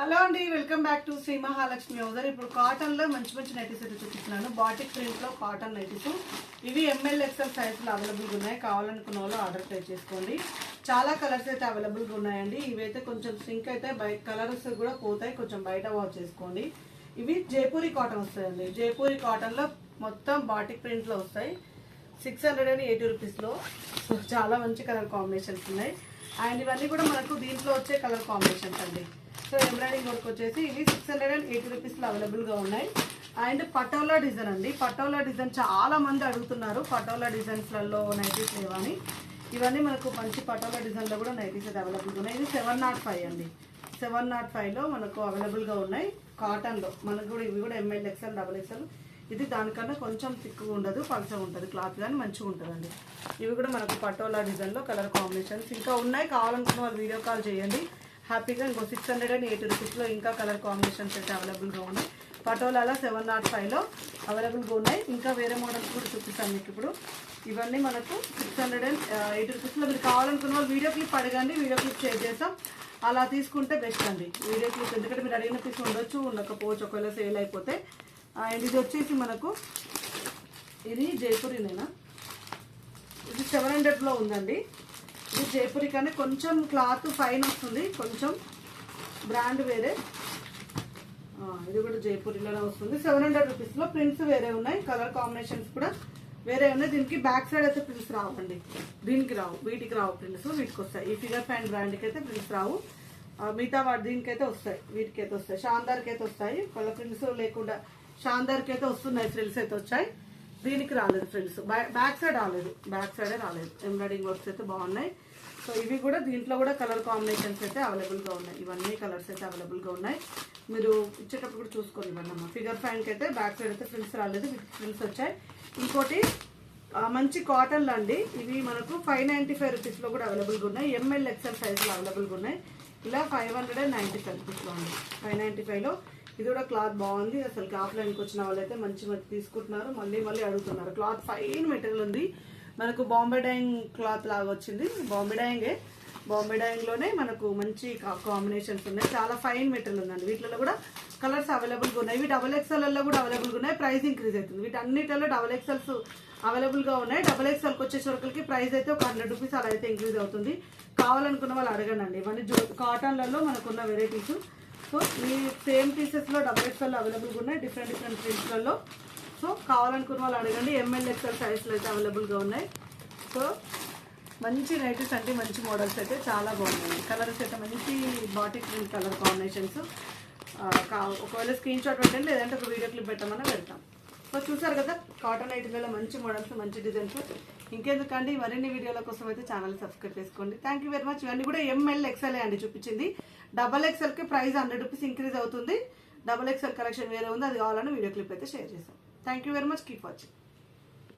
Hello అండి, welcome back to Shri Mahalakshmi హౌజర్. ఇప్పుడు కాటన్ లో మంచి మంచి నైటీస్ అయితే చూపిస్తున్నాను. బాటిక్ ప్రింట్ లో కాటన్ నైటీస్. ఇవి ఎంఎల్ ఎక్స్ఎల్ సైజులు అవైలబుల్గా ఉన్నాయి. కావాలనుకున్న వాళ్ళు ఆర్డర్ ప్లేస్ చేసుకోండి. చాలా కలర్స్ అయితే అవైలబుల్గా ఉన్నాయండి. ఇవైతే కొంచెం సింక్ అయితే బయట కలర్స్ కూడా పోతాయి, కొంచెం బయట వాష్ చేసుకోండి. ఇవి జైపూరి కాటన్ వస్తాయండి. జైపూరి కాటన్ లో మొత్తం బాటిక్ ప్రింట్ లో వస్తాయి. 680 రూపీస్లో చాలా మంచి కలర్ కాంబినేషన్స్ ఉన్నాయి. అండ్ ఇవన్నీ కూడా మనకు దీంట్లో వచ్చే కలర్ కాంబినేషన్స్ అండి. సో ఎంబ్రాయిడింగ్ వర్క్ వచ్చేసి ఇవి 680 రూపీస్లో అవైలబుల్గా ఉన్నాయి. అండ్ పటోలా డిజైన్ అండి. పటోలా డిజైన్ చాలా మంది అడుగుతున్నారు. పటోలా డిజైన్స్లలో నైటీస్ లేవని. ఇవన్నీ మనకు మంచి పటోలా డిజైన్లో కూడా నైటీస్ అయితే అవైలబుల్గా ఉన్నాయి. ఇది 705 అండి. 705లో మనకు అవైలబుల్గా ఉన్నాయి. కాటన్లో మనకు కూడా ఇవి కూడా ఎంఎల్ ఎక్స్ఎల్ డబుల్ ఎక్స్ఎల్. ఇది దానికన్నా కొంచెం థిక్గా ఉండదు, పల్చగా ఉంటుంది క్లాత్, కానీ మంచిగా ఉంటుందండి. ఇవి కూడా మనకు పటోలా డిజైన్లో కలర్ కాంబినేషన్స్ ఇంకా ఉన్నాయి. కావాలనుకున్న వాళ్ళు వీడియో కాల్ చేయండి. హ్యాపీగా ఇంకో 680 రూపీస్లో ఇంకా కలర్ కాంబినేషన్స్ అయితే అవైలబుల్గా ఉన్నాయి. పటోలాలో 705లో అవైలబుల్గా ఉన్నాయి. ఇంకా వేరే మోడల్స్ కూడా చూపిస్తాను మీకు ఇప్పుడు. ఇవన్నీ మనకు 680 రూపీస్లో. మీరు కావాలనుకున్న వాళ్ళు వీడియో క్లిప్ అడగండి, వీడియో క్లిప్ షేర్ చేస్తాం. అలా తీసుకుంటే బెస్ట్ అండి వీడియో క్లిప్. ఎందుకంటే మీరు అడిగిన పీస్ ఉండొచ్చు, ఉండకపోవచ్చు, ఒకవేళ సేల్ అయిపోతే. అండ్ ఇది వచ్చేసి మనకు ఇది జైపూరినేనా, ఇది 700లో ఉందండి. ఇది జైపూరి కానీ కొంచెం క్లాత్ ఫైన్ వస్తుంది, కొంచెం బ్రాండ్ వేరే. ఇది కూడా జైపూరిలోనే వస్తుంది. 700 రూపీస్లో. ప్రింట్స్ వేరే ఉన్నాయి, కలర్ కాంబినేషన్స్ కూడా వేరే ఉన్నాయి. దీనికి బ్యాక్ సైడ్ అయితే ప్రింట్స్ రావండి. దీనికి రావు, వీటికి రావు ప్రింట్స్, వీటికి వస్తాయి. ఈ ఫిగర్ ఫ్యాన్ బ్రాండ్కి అయితే ప్రింట్స్ రావు. మిగతా వాటి దీనికైతే వస్తాయి, వీటికైతే వస్తాయి. షాందార్కి అయితే వస్తాయి. వాళ్ళ ప్రింట్స్ లేకుండా షాందార్కి అయితే వస్తున్నాయి, ఫ్రిల్స్ అయితే వచ్చాయి. దీనికి రాలేదు ఫ్రిల్స్, బ్యాక్ సైడ్ రాలేదు, బ్యాక్ సైడే రాలేదు. ఎంబ్రాయిడింగ్ వర్క్స్ అయితే బాగున్నాయి. సో ఇవి కూడా దీంట్లో కూడా కలర్ కాంబినేషన్స్ అయితే అవైలబుల్గా ఉన్నాయి. ఇవన్నీ కలర్స్ అయితే అవైలబుల్గా ఉన్నాయి. మీరు ఇచ్చేటప్పుడు కూడా చూసుకొని ఇవ్వండి అమ్మ. ఫిగర్ ఫ్యాన్కి అయితే బ్యాక్ సైడ్ అయితే ఫ్రిల్స్ రాలేదు, వీటికి ఫ్రిల్స్ వచ్చాయి. ఇంకోటి మంచి కాటన్లు అండి. ఇవి మనకు 595 రూపీస్లో కూడా అవైలబుల్గా ఉన్నాయి. ఎంఎల్ ఎక్స్ఎల్ సైజులో అవైలబుల్గా ఉన్నాయి. ఇలా 595 రూపీస్లో ఉంది. 595లో ఇది కూడా క్లాత్ బాగుంది. అసలు ఆఫ్లైన్కి వచ్చిన వాళ్ళైతే మంచి మంచి తీసుకుంటున్నారు, మళ్ళీ మళ్ళీ అడుగుతున్నారు. క్లాత్ ఫైన్ మెటీరియల్ ఉంది. మనకు బాంబే డైయింగ్ క్లాత్ లాగా వచ్చింది. బాంబే డైయింగ్లోనే మనకు మంచి కాంబినేషన్స్ ఉన్నాయి. చాలా ఫైన్ మెటీరియల్ ఉందండి. వీటిలో కూడా కలర్స్ అవైలబుల్గా ఉన్నాయి. ఇవి డబల్ ఎక్స్ఎల్లో కూడా అవైలబుల్గా ఉన్నాయి. ప్రైస్ ఇంక్రీజ్ అవుతుంది. వీటన్నిటిలో డబల్ ఎక్స్ఎల్స్ అవైలబుల్గా ఉన్నాయి. డబల్ ఎక్స్ఎల్కి వచ్చేసరికి ప్రైస్ అయితే ఒక 100 రూపీస్ అలా అయితే ఇంక్రీజ్ అవుతుంది. కావాలనుకున్న వాళ్ళు అడగండి. ఇవన్నీ కాటన్లలో మనకున్న వెరైటీస్. సో ఈ సేమ్ పీసెస్లో డబల్ ఎక్స్ఎల్ అవైలబుల్గా ఉన్నాయి, డిఫరెంట్ డిఫరెంట్ ప్రింట్స్లలో. సో కావాలనుకున్న వాళ్ళు అడగండి. ఎంఎల్ ఎక్స్ఎల్ సైజ్లో అయితే అవైలబుల్గా ఉన్నాయి. సో మంచి నైటీస్ అంటే మంచి మోడల్స్ అయితే చాలా బాగున్నాయి. కలర్స్ అయితే మంచి బాటిక్ ప్రింట్ కలర్ కాంబినేషన్స్. ఒకవేళ స్క్రీన్ షాట్ పెట్టండి, లేదంటే ఒక వీడియో క్లిప్ పెట్టమని పెడతాం. సో చూసారు కదా కాటన్ నైటీలలో మంచి మోడల్స్, మంచి డిజైన్స్. ఇంకెందుకండి మరిన్ని వీడియోల కోసం అయితే ఛానల్ సబ్స్క్రైబ్ చేసుకోండి. Thank you very much. ఇవన్నీ కూడా ఎంఎల్ ఎక్స్ఎల్ అండి చూపించింది. డబల్ ఎక్స్ఎల్కి ప్రైస్ 100 రూపీస్ ఇంక్రీజ్ అవుతుంది. డబల్ ఎక్స్ఎల్ కలెక్షన్ వేరే ఉంది, అది కావాలని వీడియో క్లిప్ అయితే షేర్ చేస్తాం. Thank you very much. Keep watching.